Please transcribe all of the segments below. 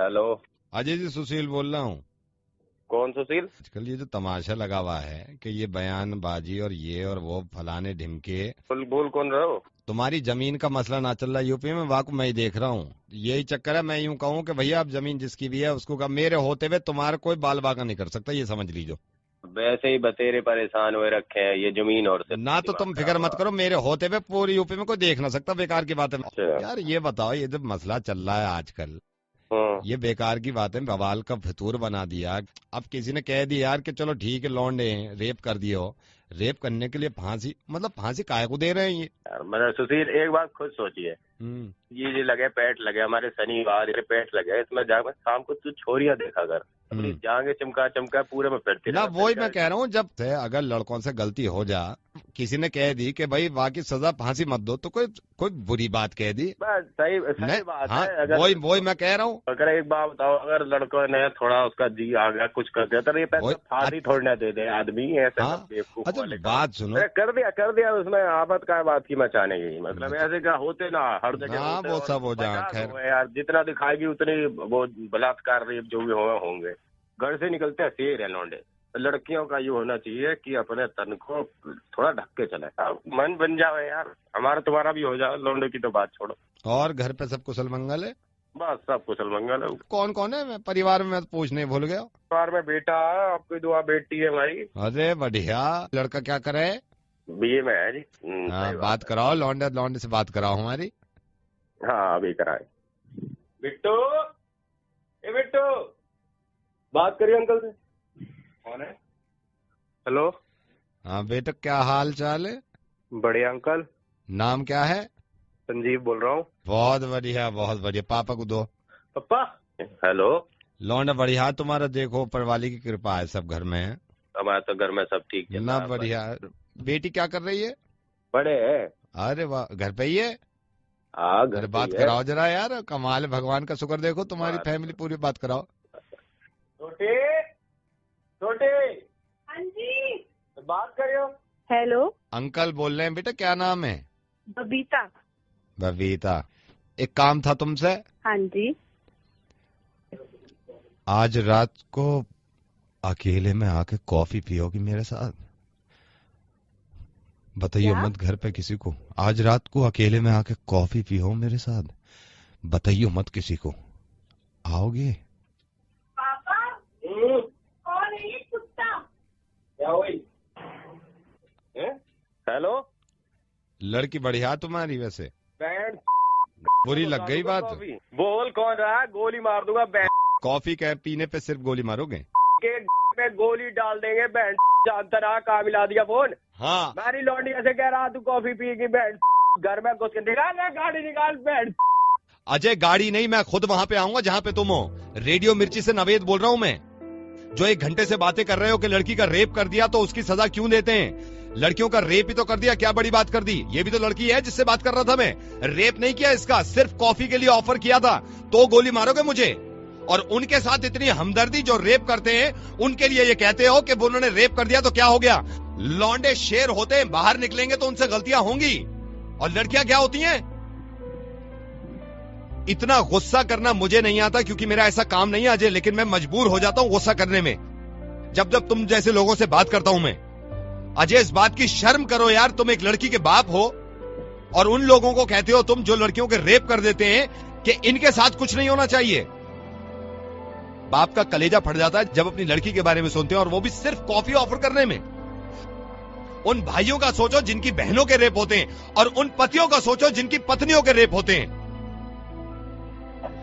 Hello. Ajay ji, सुशील बोल रहा हूँ। कौन सुशील? आजकल ये जो तमाशा लगा हुआ है कि ये बयानबाजी और ये और वो फलाने ढिमके, बोल कौन रहे हो? तुम्हारी जमीन का मसला ना चल रहा यूपी में, वाकई मैं ही देख रहा हूँ। यही चक्कर है। मैं यूं कहूँ कि भैया आप जमीन जिसकी भी है उसको मेरे होते हुए तुम्हारा कोई बाल बाका नहीं कर सकता, ये समझ लीजिए। वैसे ही बतेरे परेशान हुए रखे हैं ये जमीन और से ना तो तुम फिक्र मत करो, मेरे होते हुए पूरी यूपी में कोई देख ना सकता। बेकार की बात है अच्छा। यार। ये बताओ, ये जब मसला चल रहा है आजकल, हाँ। ये बेकार की बात है, बवाल का फितूर बना दिया। अब किसी ने कह दिया यार कि चलो ठीक है, लौंडे हैं, रेप कर दिए हो। रेप करने के लिए फांसी, मतलब फांसी काहे को दे रहे हैं ये? यार मतलब सुशील एक बात खुद सोचिए, ये जो लगे पेट लगे हमारे शनिवार, ये पेट लगे इसमें जाकर शाम को तू छोरियां देखा कर, अपनी जांगे चमका चमका पूरे में फिरती ना। वही मैं कह रहा हूँ, जब से अगर लड़कों से गलती हो जा, किसी ने कह दी कि भाई बाकी सजा फांसी मत दो, तो कोई बुरी बात कह दी। बस सही बात हाँ, है। अगर वही मैं कह रहा हूँ। अगर एक बात बताओ, अगर लड़कों ने थोड़ा उसका जी आ गया कुछ कर दिया तो ये पैसा फांसी थोड़ी ना दे दे आदमी ऐसे। हाँ, अच्छा बात सुनो। कर दिया उसमें आफत का बात की मचाने की, मतलब ऐसे क्या होते ना हर जगह हाँ, होते वो और सब हो जाए, 50 खैर। हुए यार, जितना दिखाएगी उतनी वो बलात्कार रेप जो भी होंगे। घर से निकलते हैं शेर है लौंडे। लड़कियों का ये होना चाहिए कि अपने तन को थोड़ा ढक के चले, मन बन जाए यार, हमारा तुम्हारा भी हो जाए। लौंडे की तो बात छोड़ो। और घर पे सब कुशल मंगल है? बस सब कुशल मंगल है। कौन कौन है? मैं परिवार में, मैं तो पूछने भूल गया। परिवार में बेटा है, आपकी दुआ बेटी है भाई। अरे बढ़िया। लड़का क्या करे? बीए में है जी। हाँ, बात कराओ, लौंडे से बात कराओ हमारी। हाँ अभी कराए। बिट्टू, ए बिट्टू, बात करिए अंकल से। कौन है? हेलो। हाँ बेटा, क्या हाल चाल है? बढ़िया अंकल। नाम क्या है? संजीव बोल रहा हूँ। बहुत बढ़िया, बहुत बढ़िया। पापा को दो। पापा। हेलो। लौंडा बढ़िया। तुम्हारा देखो, ऊपर वाली की कृपा है, सब घर में है। हमारे तो घर में सब ठीक है ना। बढ़िया। बेटी क्या कर रही है? बड़े है। अरे वाह, घर पे ही है? हाँ घर अरे पे बात ही है। कराओ जरा यार, कमाल है, भगवान का शुक्र। देखो तुम्हारी फैमिली पूरी, बात कराओ। छोटे छोटे। हाँ जी। बात करियो। हेलो। अंकल बोल रहे हैं। बेटा क्या नाम है? बबीता। बबीता, एक काम था तुमसे। हाँ जी। आज रात को अकेले में आके कॉफी पियोगी मेरे साथ? बताइए मत घर पे किसी को। आज रात को अकेले में आके कॉफी पियो मेरे साथ, बताइए मत किसी को। आओगे? पापा कौन है ये कुत्ता? क्या हुई? हेलो। लड़की बढ़िया तुम्हारी वैसे। बैंड बुरी लग गई बात। बोल कौन रहा? गोली मार दूंगा बैंड। कॉफी क्या पीने पे सिर्फ गोली मारोगे? के पे गोली डाल देंगे बैंड। जानता रहा कहाँ मिला दिया फोन। हाँ। मेरी लौंडी ऐसे कह रहा तू कॉफी पिएगी बैंड। घर में घुस के निकाल गाड़ी निकाल बैंड। अजय गाड़ी नहीं, मैं खुद वहां पे आऊंगा जहां पे तुम हो। रेडियो मिर्ची से नवेद बोल रहा हूं मैं। जो 1 घंटे से बातें कर रहे हो कि लड़की का रेप कर दिया तो उसकी सजा क्यों देते हैं? लड़कियों का रेप ही तो कर दिया, क्या बड़ी बात कर दी? ये भी तो लड़की है जिससे बात कर रहा था मैं। रेप नहीं किया इसका, सिर्फ कॉफी के लिए ऑफर किया था। तो गोली मारोगे मुझे? और उनके साथ इतनी हमदर्दी जो रेप करते हैं उनके लिए ये कहते हो कि उन्होंने रेप कर दिया तो क्या हो गया? लौंडे शेर होते हैं, बाहर निकलेंगे तो उनसे गलतियां होंगी। और लड़कियां क्या होती हैं? इतना गुस्सा करना मुझे नहीं आता क्योंकि मेरा ऐसा काम नहीं है अजय, लेकिन मैं मजबूर हो जाता हूं गुस्सा करने में जब जब तुम जैसे लोगों से बात करता हूं मैं। अजय इस बात की शर्म करो यार, तुम एक लड़की के बाप हो और उन लोगों को कहते हो तुम जो लड़कियों के रेप कर देते हैं कि इनके साथ कुछ नहीं होना चाहिए। बाप का कलेजा फट जाता है जब अपनी लड़की के बारे में सुनते हैं, और वो भी सिर्फ कॉफी ऑफर करने में। उन भाइयों का सोचो जिनकी बहनों के रेप होते हैं, और उन पतियों का सोचो जिनकी पत्नियों के रेप होते हैं।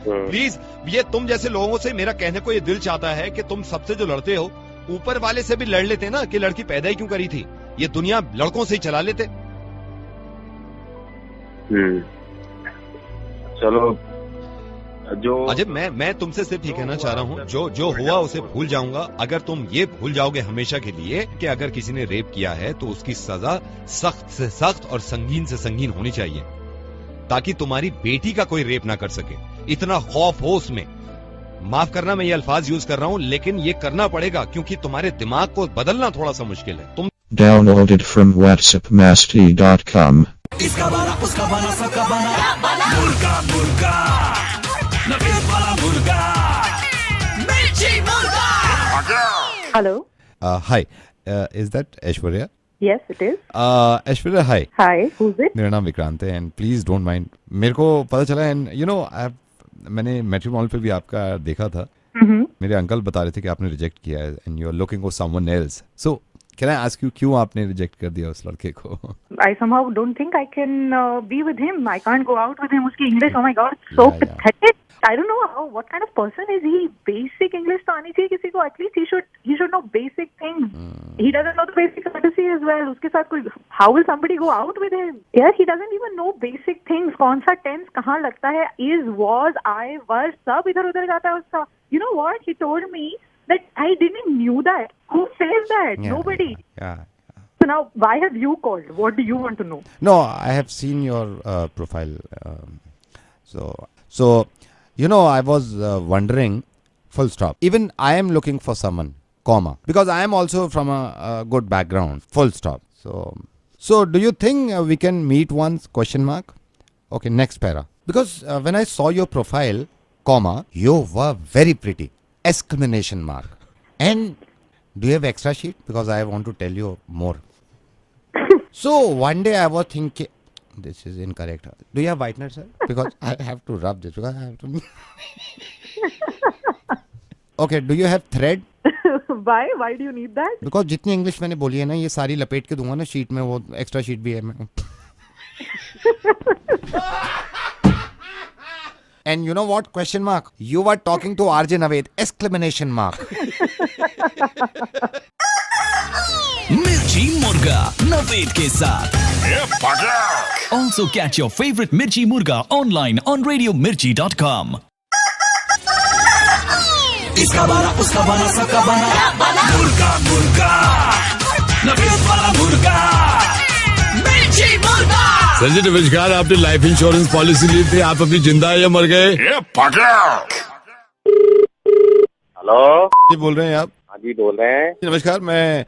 प्लीज, ये तुम जैसे लोगों से मेरा कहने को ये दिल चाहता है कि तुम सबसे जो लड़ते हो, ऊपर वाले से भी लड़ लेते ना कि लड़की पैदा ही क्यों करी थी। ये दुनिया लड़कों से ही चला लेते। चलो जो अजय, मैं तुमसे सिर्फ ये कहना चाह रहा हूँ, जो हुआ उसे भूल जाऊंगा। अगर तुम ये भूल जाओगे हमेशा के लिए कि अगर किसी ने रेप किया है तो उसकी सजा सख्त से सख्त और संगीन से संगीन होनी चाहिए, ताकि तुम्हारी बेटी का कोई रेप ना कर सके। इतना खौफ हो उसमें। माफ करना मैं ये अल्फाज यूज कर रहा हूँ, लेकिन ये करना पड़ेगा क्योंकि तुम्हारे दिमाग को बदलना थोड़ा सा मुश्किल है। तुम Downloaded from WhatsAppMasti.com. इसका बना उसका बना सबका बना मुर्गा मुर्गा नवीन वाला मुर्गा। Hello. Hi. Is that Aishwarya? Yes, it is. Aishwarya, hi. Hi. Who's it? मेरा नाम विक्रांत है एंड प्लीज डोंट माइंड. मेरे को पता चला एंड यू नो मैंने मैट्रिमोनियल पे भी आपका देखा था. मेरे अंकल बता रहे थे कि आपने रिजेक्ट किया है and you are looking for someone else. So can I ask you क्यों आपने रिजेक्ट कर दिया उस लड़के को? I somehow don't think I can be with him. I can't go out with him. उसकी English, oh my God, so Yeah. pathetic. I don't know what kind of person is he. Basic English तो आनी चाहिए किसी को. At least he should know basic things. He doesn't know the basic courtesy as well. उसके साथ कोई, how will somebody go out with him? Yeah, he doesn't even know basic things. कौन सा tense कहाँ लगता है? Is, was, I, was, सब इधर उधर जाता है उसका. You know what? He told me that I didn't knew that. Who says that? Yeah, Nobody. Yeah. So now, why have you called? What do you want to know? No, I have seen your profile. So you know, I was wondering. Full stop. Even I am looking for someone, comma, because I am also from a good background. Full stop. So do you think we can meet once? Question mark. Okay, next para. Because when I saw your profile, comma, you were very pretty. Exclamation mark. And do you have extra sheet? Because I want to tell you more. So one day I was thinking, this is incorrect. Do you have whitener, sir? Because I have to rub this. Because I have to. Okay, do you have thread? Why? Why do you need that? Because जितनी English मैंने बोली है ना, ये सारी लपेट के दूंगा ना शीट में. वो एक्स्ट्रा शीट भी है मैं. And you know what? Question mark. You were talking to RJ Naved. Exclamation mark. मिर्ची मुर्गा नवेद के साथ. Also catch your favorite Mirchi Murga online on radiomirchi.com. इसका बना उसका बना सबका बना मुर्गा मुर्गा नवेद वाला मुर्गा मिर्ची मुर्गा. संजय नमस्कार. आपने लाइफ इंश्योरेंस पॉलिसी ली थी, आप अभी जिंदा है या मर गए? हेलो जी बोल रहे हैं आप? हाँ जी बोल रहे हैं. नमस्कार, मैं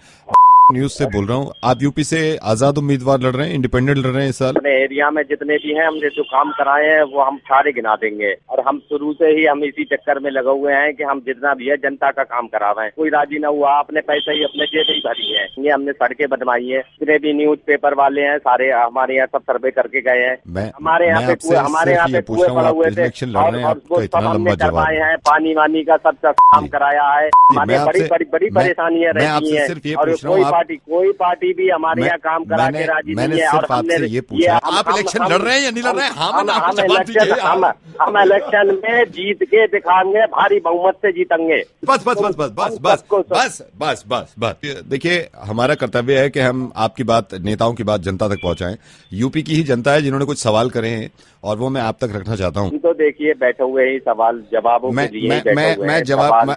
न्यूज से बोल रहा हूँ. आप यूपी से आजाद उम्मीदवार लड़ रहे हैं, इंडिपेंडेंट लड़ रहे हैं इस साल. अपने एरिया में जितने भी हैं हमने जो काम कराए हैं वो हम सारे गिना देंगे. और हम शुरू से ही हम इसी चक्कर में लगे हुए हैं कि हम जितना भी है जनता का काम करा रहे हैं. कोई राजी न हुआ. अपने पैसे ही अपने जेब ही भरी है. ये हमने सड़कें बनवाई है. जितने भी न्यूज पेपर वाले हैं सारे हमारे यहाँ सब सर्वे करके गए हैं. हमारे यहाँ पे कुएं पड़े हुए थे और उसको सब हमने करवाए हैं. पानी वानी का सब काम कराया है. हमारे बड़ी परेशानियां रहती हैं. और कोई पार्टी भी हमारे यहाँ काम करा के राजी नहीं है. और हमने ये पूछा, आप इलेक्शन लड़ रहे हैं या नहीं लड़ रहे हैं? हम इलेक्शन में जीत के दिखाएंगे. भारी बहुमत से जीतेंगे. बस बस बस बस बस बस बस बस बस बस. देखिए, हमारा कर्तव्य है कि हम आपकी बात, नेताओं की बात जनता तक पहुंचाएं. यूपी की ही जनता है जिन्होंने कुछ सवाल करे हैं और वो मैं आप तक रखना चाहता हूं. तो देखिए बैठे हुए ही सवाल जवाबों के लिए मैं जवाब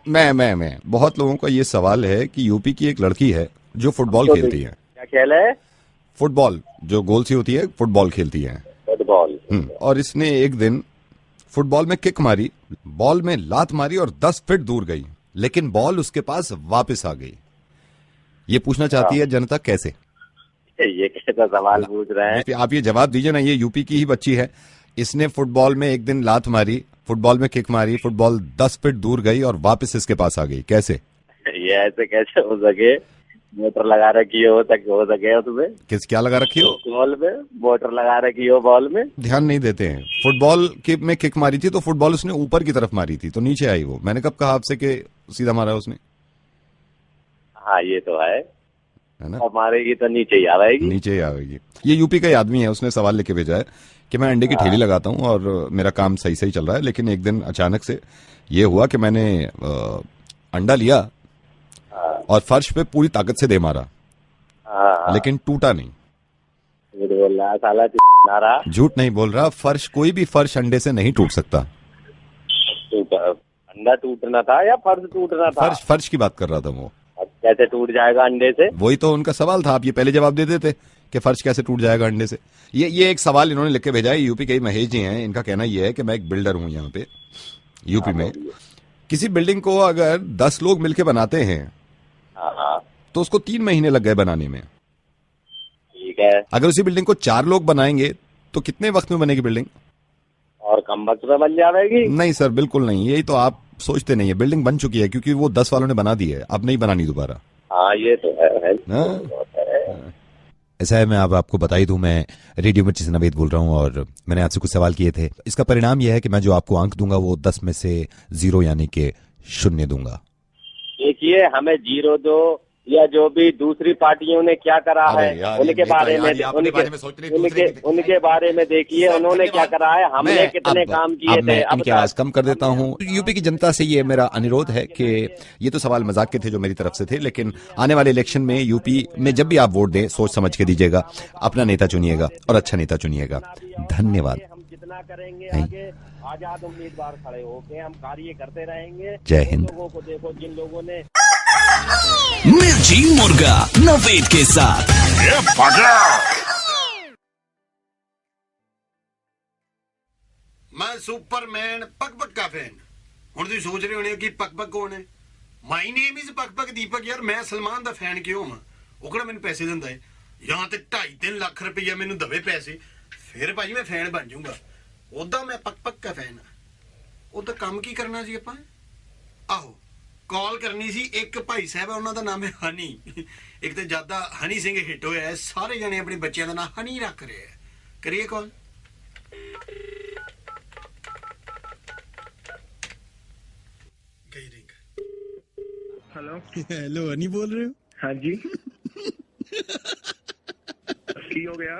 मैं बहुत लोगों का ये सवाल है कि यूपी की एक लड़की है जो फुटबॉल खेलती है. क्या खेल है? फुटबॉल, जो गोल सी होती है, फुटबॉल खेलती है. फुटबॉल. और इसने एक दिन फुटबॉल में किक मारी, बॉल में लात मारी और 10 फीट दूर गई, लेकिन बॉल उसके पास वापस आ गई. ये पूछना चाहती है जनता कैसे? ये कैसा सवाल पूछ रहे हैं आप? ये जवाब दीजिए ना. ये यूपी की ही बच्ची है. इसने फुटबॉल में एक दिन लात मारी, फुटबॉल में किक मारी, फुटबॉल 10 फीट दूर गई और वापस इसके पास आ गई. कैसे? ये ऐसे कैसे हो सके? मोटर लगा रखी हो सके तुम्हें? क्या लगा रखी हो? बॉल में मोटर लगा रखी हो. बॉल में ध्यान नहीं देते हैं. फुटबॉल में किक मारी थी तो फुटबॉल उसने ऊपर की तरफ मारी थी तो नीचे आई वो. मैंने कब कहा आपसे कि सीधा मारा उसने? हाँ ये तो है ना. मारेगी तो नीचे ही आएगी. नीचे ही आएगी. ये यूपी का ही आदमी है. उसने सवाल लेके भेजा है कि मैं अंडे की ठेली लगाता हूँ और मेरा काम सही सही चल रहा है, लेकिन एक दिन अचानक से ये हुआ कि मैंने अंडा लिया और फर्श पे पूरी ताकत से दे मारा, लेकिन टूटा नहीं. बोल रहा साला. झूठ नहीं बोल रहा. फर्श, कोई भी फर्श अंडे से नहीं टूट सकता. अंडा टूटना था या फर्श टूटना था? फर्श की बात कर रहा था वो. कैसे टूट जाएगा अंडे से? वही तो उनका सवाल था. आप ये पहले जवाब दे देते कि फर्श कैसे टूट जाएगा अंडे से. ये एक सवाल इन्होंने लिख के भेजा है. यूपी के महेश जी हैं. इनका कहना यह है कि मैं एक बिल्डर हूं यहाँ पे यूपी में. किसी बिल्डिंग को अगर 10 लोग मिलकर बनाते हैं तो उसको 3 महीने लग गए बनाने में. ठीक है. अगर उसी बिल्डिंग को 4 लोग बनाएंगे तो कितने वक्त में बनेगी बिल्डिंग? और कम वक्त में बन जाएगी? नहीं सर, बिल्कुल नहीं. यही तो आप सोचते नहीं है, बिल्डिंग बन चुकी है क्योंकि वो 10 वालों ने बना दी है, अब नहीं बनानी दोबारा। हाँ ये तो है। ऐसा है, मैं आपको बता ही दूं, मैं रेडियो मिर्ची से नवेद बोल रहा हूं और मैंने आपसे कुछ सवाल किए थे। इसका परिणाम यह है कि मैं जो आपको अंक दूंगा वो 10 में से 0 यानी कि 0 दूंगा। देखिए हमें 0 दो या जो भी दूसरी पार्टियों ने क्या करा है उनके बारे में उनके बारे में देखिए उन्होंने क्या करा है, हमने कितने काम किए थे। मैं इनकी आवाज कम कर देता हूँ। यूपी की जनता से ये मेरा अनुरोध है कि ये तो सवाल मजाक के थे जो मेरी तरफ से थे, लेकिन आने वाले इलेक्शन में यूपी में जब भी आप वोट दें सोच समझ के दीजिएगा, अपना नेता चुनिएगा और अच्छा नेता चुनिएगा। धन्यवाद। हम जितना करेंगे आगे आजाद उम्मीदवार खड़े होके हम कार्य करते रहेंगे। जय हिंद। लोगों को देखो जिन लोगों ने मिर्ची मुर्गा नवेद के साथ। मैं सुपरमैन पक का फैन। हुण तुसीं सोच रहे होने कि पक कौन है? माई नेम इज पक दीपक। यार मैं सलमान दा फैन क्यों हाँ? वो कहड़ा मैनू पैसे दिंदा है, या ते 2.5-3 लाख रुपया मैनू दवे पैसे, फिर भाई मैं फैन बन जाऊंगा। उदा मैं पक का फैन हाँ। उदा काम की करना सी आपां? आहो कॉल करनी सी। एक भाई साहब है, उन्होंने नाम है हनी। एक तो ज्यादा हनी सिंह हिट होया है, सारे जने अपने बच्चों का नाम हनी रख रहे हैं। करिए कॉल। हेलो हेलो, हनी बोल रहे हो? हाँ जी। की हो गया?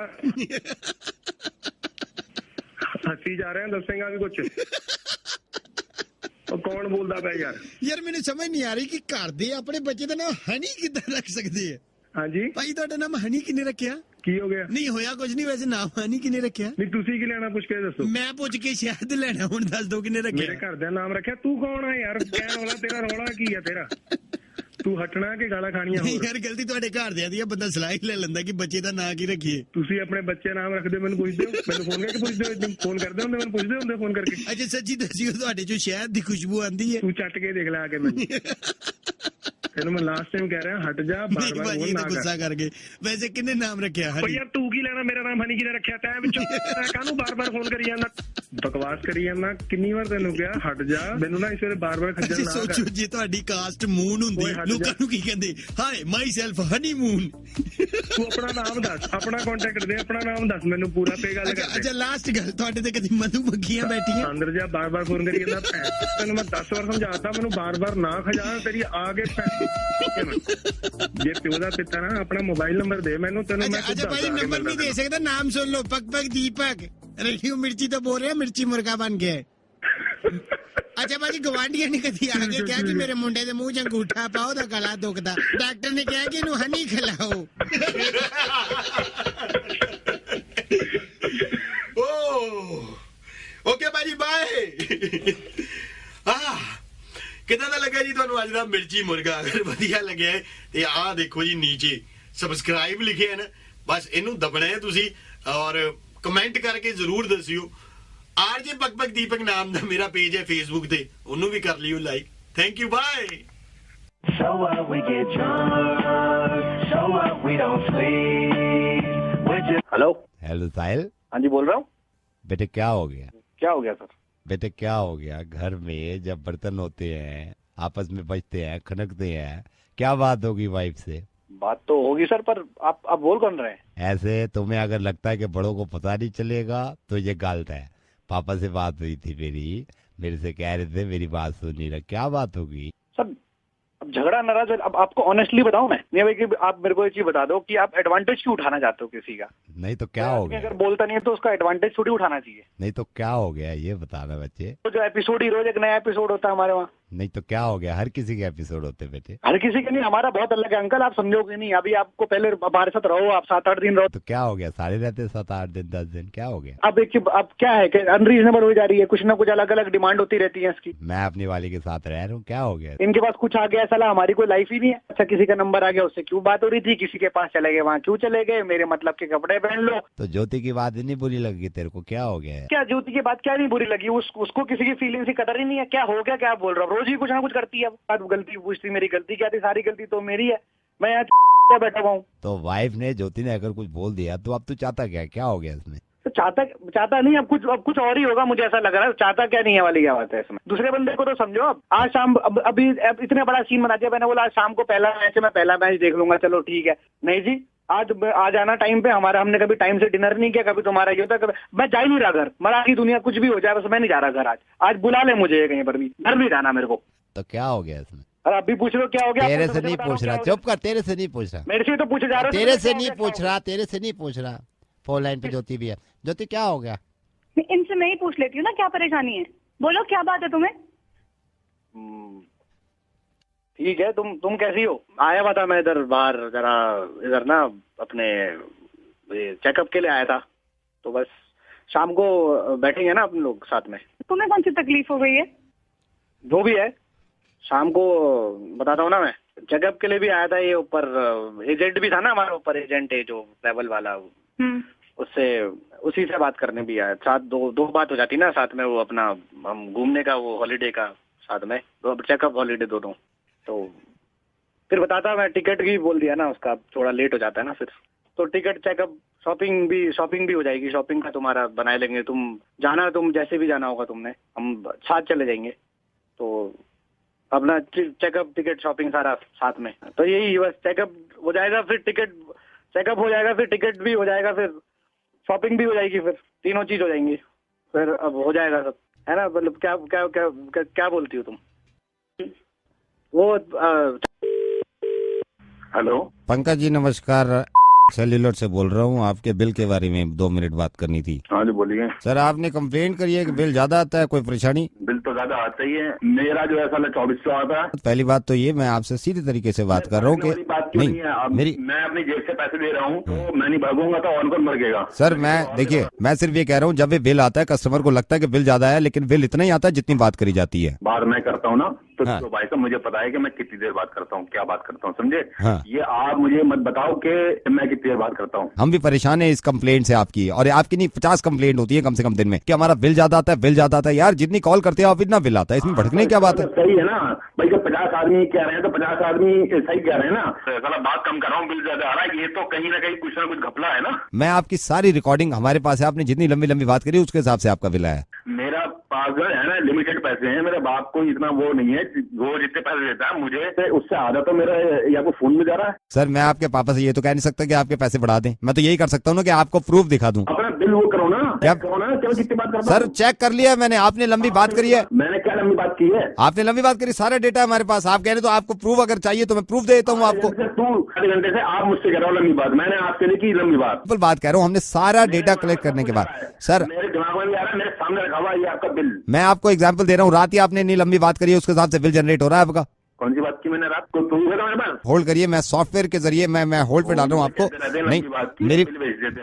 हंसी जा रहे हैं, दसेगा भी कुछ? ਉਹ ਕੌਣ ਬੋਲਦਾ ਪਿਆ ਯਾਰ? ਯਾਰ ਮੈਨੂੰ ਸਮਝ ਨਹੀਂ ਆ ਰਹੀ ਕਿ ਘਰ ਦੇ ਆਪਣੇ ਬੱਚੇ ਦਾ ਨਾਮ ਹਨੀ ਕਿੱਦਾਂ ਰੱਖ ਸਕਦੇ ਆ? ਹਾਂਜੀ ਭਾਈ ਤੁਹਾਡਾ ਨਾਮ ਹਨੀ ਕਿੰਨੇ ਰੱਖਿਆ? ਕੀ ਹੋ ਗਿਆ? ਨਹੀਂ ਹੋਇਆ ਕੁਝ ਨਹੀਂ, ਵੈਸੇ ਨਾਮ ਹਨੀ ਕਿੰਨੇ ਰੱਖਿਆ? ਨਹੀਂ ਤੁਸੀਂ ਕੀ ਲੈਣਾ ਪੁੱਛ ਕੇ ਦੱਸੋ। ਮੈਂ ਪੁੱਛ ਕੇ ਸ਼ਾਇਦ ਲੈਣਾ, ਹੁਣ ਦੱਸ ਦੋ ਕਿੰਨੇ ਰੱਖਿਆ। ਮੇਰੇ ਘਰ ਦਾ ਨਾਮ ਰੱਖਿਆ। ਤੂੰ ਕੌਣ ਆ ਯਾਰ? ਕਹਿਣ ਵਾਲਾ ਤੇਰਾ ਰੌਲਾ ਕੀ ਆ ਤੇਰਾ? ਤੂੰ ਹਟਣਾ ਕਿ ਗਾਲਾਂ ਖਾਣੀਆਂ ਹੋਰ? ਯਾਰ ਗਲਤੀ ਤੁਹਾਡੇ ਘਰਦਿਆਂ ਦੀ ਆ, ਬੰਦਾ ਸਲਾਹ ਹੀ ਲੈ ਲੈਂਦਾ ਕਿ ਬੱਚੇ ਦਾ ਨਾਂ ਕੀ ਰੱਖੀਏ। ਤੁਸੀਂ ਆਪਣੇ ਬੱਚੇ ਨਾਮ ਰੱਖਦੇ ਮੈਨੂੰ ਪੁੱਛਦੇ ਹੋ? ਮੈਨੂੰ ਫੋਨ ਕਰਕੇ ਪੁੱਛਦੇ ਹੋ? ਫੋਨ ਕਰਦੇ ਹੁੰਦੇ ਮੈਨੂੰ ਪੁੱਛਦੇ ਹੁੰਦੇ ਫੋਨ ਕਰਕੇ? ਅੱਛਾ ਸੱਚੀ ਦੱਸਿਓ, ਤੁਹਾਡੇ ਚੋਂ ਸ਼ਹਿਦ ਦੀ ਖੁਸ਼ਬੂ ਆਂਦੀ ਹੈ? ਤੂੰ ਚੱਟ ਕੇ ਦੇਖ ਲੈ ਆ ਕੇ ਮੈਨੂੰ। ਤੈਨੂੰ ਮੈਂ ਲਾਸਟ ਟਾਈਮ ਕਹਿ ਰਿਹਾ ਹਟ ਜਾ, ਬਾਰ-ਬਾਰ ਫੋਨ ਨਾ ਕਰ। ਗੁੱਸਾ ਕਰਕੇ ਵੈਸੇ ਕਿੰਨੇ ਨਾਮ ਰੱਖਿਆ ਹਨੀ? ਯਾਰ ਤੂੰ ਕੀ ਲੈਣਾ? ਮੇਰਾ ਨਾਮ ਹਨੀ ਕਿਹਨੇ ਰੱਖਿਆ? ਤੈਂ ਵਿੱਚੋਂ ਕਾਹਨੂੰ ਬਾਰ-ਬਾਰ ਫੋਨ ਕਰੀ ਜਾਂਦਾ, ਬਕਵਾਸ ਕਰੀ ਜਾਂਦਾ? ਕਿੰਨੀ ਵਾਰ ਤੈਨੂੰ ਕਿਹਾ ਹਟ ਜਾ? ਮੈਨੂੰ ਨਾ ਇਸ ਵੇਲੇ ਬਾਰ-ਬਾਰ ਖੱਜਲ ਨਾ ਕਰ। ਸੋਚੋ ਜੇ ਤੁਹਾਡੀ ਕਾਸਟ ਮੂਨ ਹੁੰਦੀ, ਲੋਕਾਂ ਨੂੰ ਕੀ ਕਹਿੰਦੇ? ਹਾਏ ਮਾਈ ਸੈਲਫ ਹਨੀ ਮੂਨ। ਤੂੰ ਆਪਣਾ ਨਾਮ ਦੱਸ, ਆਪਣਾ ਕੰਟੈਕਟ ਦੇ, ਆਪਣਾ ਨਾਮ ਦੱਸ ਮੈਨੂੰ ਪੂਰਾ ਤੇ ਗੱਲ ਕਰ। ਅੱਛਾ ਲਾਸਟ ਗੱਲ, ਤੁਹਾਡੇ ਤੇ ਕਦੀ ਮਧੂ ਮੱਖੀਆਂ ਬੈਠੀਆਂ? ਅੰਦਰ ਜਾ ਬਾਰ-ਬਾਰ ਫੋਨ ਕਰੀ ਜਾਂਦਾ। ਤੈਨੂੰ ਮੈਂ 10 ਵਾਰ ਸਮਝਾਤਾ, ਮੈਨੂੰ ਬਾਰ-ਬਾਰ ਨਾ ਖਜਾ। ਤੇਰੀ ਆ ਕੇ ਜੇ ਪਿਓ ਦਾ ਪਿੱਤਾ ਨਾ ਆਪਣਾ ਮੋਬਾਈਲ ਨੰਬਰ ਦੇ ਮੈਨੂੰ, ਤੈਨੂੰ ਮੈਂ ਅੱਛਾ ਭਾਈ ਨੰਬਰ ਨਹੀਂ ਦੇ ਸਕਦਾ, ਨਾਮ ਸੁਣ ਲਓ, ਪਕ ਦੀਪਕ। रेडियो मिर्ची तो बोल रहे हैं, मिर्ची मुर्गा बन गए। अच्छा भाजी गवांढिया ने कभी आगे क्या कि मेरे मुंडे के मुंह च अंगूठा पाओ तो गला दुखदा, डॉक्टर ने कहा कि इन्हू हनी खिलाओ। ओके भाजी बाय। कितना दा लगा जी ਤੁਹਾਨੂੰ ਅੱਜ ਦਾ ਮਿਰਚੀ ਮੁਰਗਾ? ਅਗਰ ਵਧੀਆ ਲੱਗਿਆ ਤੇ ਆਹ ਦੇਖੋ ਜੀ ਨੀਚੇ ਸਬਸਕ੍ਰਾਈਬ ਲਿਖਿਆ ਹੈ ਨਾ, ਬਸ ਇਹਨੂੰ ਦਬਣਾ ਹੈ ਤੁਸੀਂ ਔਰ ਕਮੈਂਟ ਕਰਕੇ ਜ਼ਰੂਰ ਦੱਸਿਓ। ਆਰਜੇ ਪਕ ਦੀਪਕ ਨਾਮ ਦਾ ਮੇਰਾ ਪੇਜ ਹੈ ਫੇਸਬੁੱਕ ਤੇ, ਉਹਨੂੰ ਵੀ ਕਰ ਲਿਓ like. Thank you bye. So what we get drunk, so what we don't sleep. Hello hello Sahil. हाँ जी बोल रहा हूँ। बेटे क्या हो गया? क्या हो गया सर? बेटे क्या हो गया? घर में जब बर्तन होते हैं आपस में बजते हैं, खनकते हैं, क्या बात होगी वाइफ से? बात तो होगी सर, पर आप बोल कौन रहे हैं? ऐसे तुम्हें अगर लगता है कि बड़ों को पता नहीं चलेगा तो ये गलत है। पापा से बात हुई थी मेरे से कह रहे थे मेरी बात सुन नहीं रहा। क्या बात होगी सर? अब झगड़ा नाराज है। अब आपको ऑनेस्टली बताऊं मैं, नहीं भाई कि आप मेरे को एक चीज बता दो कि आप एडवांटेज क्यों उठाना चाहते हो किसी का? नहीं तो क्या हो गया? अगर बोलता नहीं है तो उसका एडवांटेज थोड़ी उठाना चाहिए। नहीं तो क्या हो गया ये बताना बच्चे। तो जो एपिसोड ही रोज एक नया एपिसोड होता है हमारे वहाँ। नहीं तो क्या हो गया? हर किसी के एपिसोड होते बेटे। हर किसी के नहीं, हमारा बहुत अलग है अंकल, आप समझोगे नहीं। अभी आपको पहले हमारे साथ रहो, आप 7-8 दिन रहो। तो क्या हो गया? सारे रहते 7-8 दिन 10 दिन, क्या हो गया? अब देखिए अब क्या है कि अनरीजनेबल हो जा रही है, कुछ ना कुछ अलग अलग डिमांड होती रहती है इसकी। मैं अपनी वाली के साथ रह रहा हूँ, क्या हो गया? इनके पास कुछ आ गया साला, हमारी कोई लाइफ ही नहीं है। अच्छा किसी का नंबर आ गया, उससे क्यों बात हो रही थी, किसी के पास चले गए वहाँ क्यों चले गए, मेरे मतलब के कपड़े पहन लो। तो ज्योति की बात नहीं बुरी लगी तेरे को? क्या हो गया? क्या ज्योति की बात क्या नहीं बुरी लगी? उसको किसी की फीलिंग्स की कदर ही नहीं है। क्या हो गया? क्या बोल रहा हूँ? रोज ही कुछ ना कुछ करती है। अब गलती पूछती, मेरी गलती क्या थी? सारी गलती तो मेरी है, मैं यहाँ बैठा हुआ हूँ। तो वाइफ ने ज्योति ने अगर कुछ बोल दिया तो अब तू चाहता क्या? क्या हो गया इसमें? तो चाहता नहीं, अब कुछ और ही होगा, मुझे ऐसा लग रहा है। चाहता क्या नहीं है वाली क्या बात है इसमें? दूसरे बंदे को तो समझो। अब आज शाम अभी इतने बड़ा सीन बना दिया, मैंने बोला आज शाम को पहला मैच है, मैं पहला मैच देख लूंगा, चलो ठीक है। नहीं जी, आज आना टाइम पे, हमने कभी टाइम से डिनर नहीं किया, कभी तुम्हारा ये होता, मैं जा ही नहीं रहा घर, मरा की दुनिया कुछ भी हो जाए, बस मैं नहीं जा रहा घर। आज बुला ले मुझे कहीं पर भी, घर नहीं जाना मेरे को। तो क्या हो गया इसमें? अरे अभी पूछ लो क्या हो गया। तेरे से नहीं पूछ रहा, चुप कर, तेरे से नहीं पूछ रहा, मेरे से तो पूछे जा रहा, तेरे से नहीं पूछ रहा। फोन लाइन पे ज्योति भी है। ज्योति क्या हो गया? इनसे मैं ही पूछ लेती हूँ ना, क्या परेशानी है, बोलो क्या बात है तुम्हें। ठीक है, तुम कैसी हो? आया हुआ था मैं इधर बाहर, जरा इधर ना अपने चेकअप के लिए आया था, तो बस शाम को बैठेंगे ना अपन लोग साथ में। तुम्हें कौन सी तकलीफ हो गई है? जो भी है शाम को बताता हूँ ना। मैं चेकअप के लिए भी आया था, ये ऊपर एजेंट भी था ना हमारे ऊपर, एजेंट है जो ट्रैवल वाला, उसी से बात करने भी आया। साथ दो बात हो जाती ना साथ में, वो अपना हम घूमने का, वो हॉलीडे का साथ में, तो चेकअप हॉलीडे दोनों। तो फिर बताता, मैं टिकट भी बोल दिया ना उसका, थोड़ा लेट हो जाता है ना फिर, तो टिकट, चेकअप, शॉपिंग भी हो जाएगी। शॉपिंग का तुम्हारा बना लेंगे, तुम जैसे भी जाना होगा तुमने, हम साथ चले जाएंगे। तो अपना चेकअप, टिकट, शॉपिंग सारा साथ में। तो यही बस, चेकअप हो जाएगा, फिर चेकअप हो जाएगा, फिर टिकट भी हो जाएगा, फिर शॉपिंग भी हो जाएगी, फिर तीनों चीज हो जाएंगी, फिर अब हो जाएगा सब, है ना? मतलब क्या क्या क्या क्या, क्या बोलती हो तुम? वो हेलो पंकज जी नमस्कार, सेल्यूलर से बोल रहा हूँ, आपके बिल के बारे में 2 मिनट बात करनी थी। हाँ जी बोलिए। सर आपने कंप्लेन करी है कि बिल ज्यादा आता है, कोई परेशानी? बिल तो ज्यादा आता ही है, मेरा जो है साला 2400 आता है। पहली बात तो ये, मैं आपसे सीधे तरीके से बात कर रहा हूँ कि नहीं, मैं अपनी जेब से पैसे दे रहा हूँ, तो मैं नहीं भागूंगा तो और कौन मर गएगा? सर मैं देखिए, मैं सिर्फ ये कह रहा हूँ, जब ये बिल आता है कस्टमर को लगता है कि बिल ज्यादा है, लेकिन बिल इतना ही आता है जितनी बात करी जाती है। बात मैं करता हूँ ना, तो भाई साहब मुझे पता है कि मैं कितनी देर बात करता हूँ, क्या बात करता हूँ, समझे? ये आप मुझे मत बताओ कि मैं कितनी देर बात करता हूँ। हम भी परेशान है इस कंप्लेंट से आपकी, और आपकी नहीं 50 कंप्लेंट होती है कम से कम दिन में कि हमारा बिल ज्यादा आता है, यार जितनी कॉल करते हो आप इतना बिल आता है, इसमें भड़कने क्या बात है? सही है ना भाई, जब 50 आदमी कह रहे हैं तो 50 आदमी सही कह रहे हैं ना। साला बात कम कर रहा हूँ, बिल ज्यादा आ रहा है, ये तो कहीं ना कुछ घपला है ना। मैं आपकी सारी रिकॉर्डिंग हमारे पास है, आपने जितनी लंबी बात करी उसके हिसाब से आपका बिल आया। मेरा पास है ना लिमिटेड पैसे हैं, मेरे बाप को इतना वो नहीं है, वो जितने पैसे देता है मुझे उससे आधा तो मेरा या को फोन में जा रहा है। सर मैं आपके पापा से ये तो कह नहीं सकता कि आपके पैसे बढ़ा दें, मैं तो यही कर सकता हूँ ना कि आपको प्रूफ दिखा दूं। अपना बिल वो करो ना, क्या करो ना, चलो कितनी बात करता सर चेक कर लिया मैंने, आपने लंबी बात करी है। मैंने क्या लंबी बात की है? आपने लंबी बात करी, सारा डेटा हमारे पास, आप कह रहे तो आपको प्रूफ अगर चाहिए तो मैं प्रूफ दे देता हूँ आपको। तू आधे घंटे से आप मुझसे कह रहा हो लंबी बात, मैंने आपसे नहीं की लंबी बात कह रहा हूँ, हमने सारा डेटा कलेक्ट करने के बाद। सर मेरे दिमाग में आ रहा है, मेरे सामने रखा हुआ ये आपका बिल। मैं आपको एग्जाम्पल दे रहा हूँ, रात ही आपने इतनी लंबी बात करी है, उसके हिसाब से बिल जनरेट हो रहा है आपका। कौन सी बात की मैंने रात को? प्रूफ है मेरे पास? होल्ड करिए, मैं सॉफ्टवेयर के जरिए मैं होल्ड पे डाल रहा हूँ आपको। नहीं मेरी,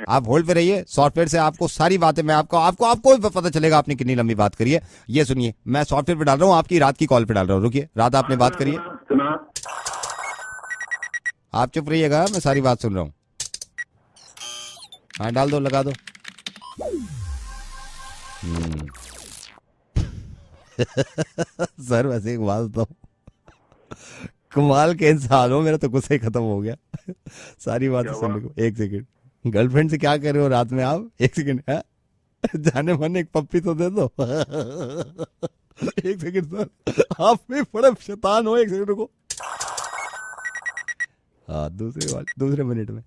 आप होल्ड पे रहिए, सॉफ्टवेयर से आपको सारी बातें मैं आपको भी पता चलेगा आपने कितनी लंबी बात करी है। ये सुनिए, मैं सॉफ्टवेयर पे डाल रहा हूँ, आपकी रात की कॉल पे डाल रहा हूँ। रुकिए, रात आपने बात करी है, आप चुप रहिएगा, मैं सारी बात सुन रहा हूँ। हाँ डाल दो, लगा दो। सर वैसे एक बात बताओ, कमाल के इंसान हो, मेरा तो गुस्सा ही खत्म हो गया सारी बातें सुनने को। एक सेकंड, गर्लफ्रेंड से क्या कर रहे हो रात में आप? एक सेकंड है, जाने मन एक पप्पी तो दे दो एक सेकंड सर, आप भी बड़े शैतान हो। एक सेकंड रुको, हाँ दूसरे मिनट में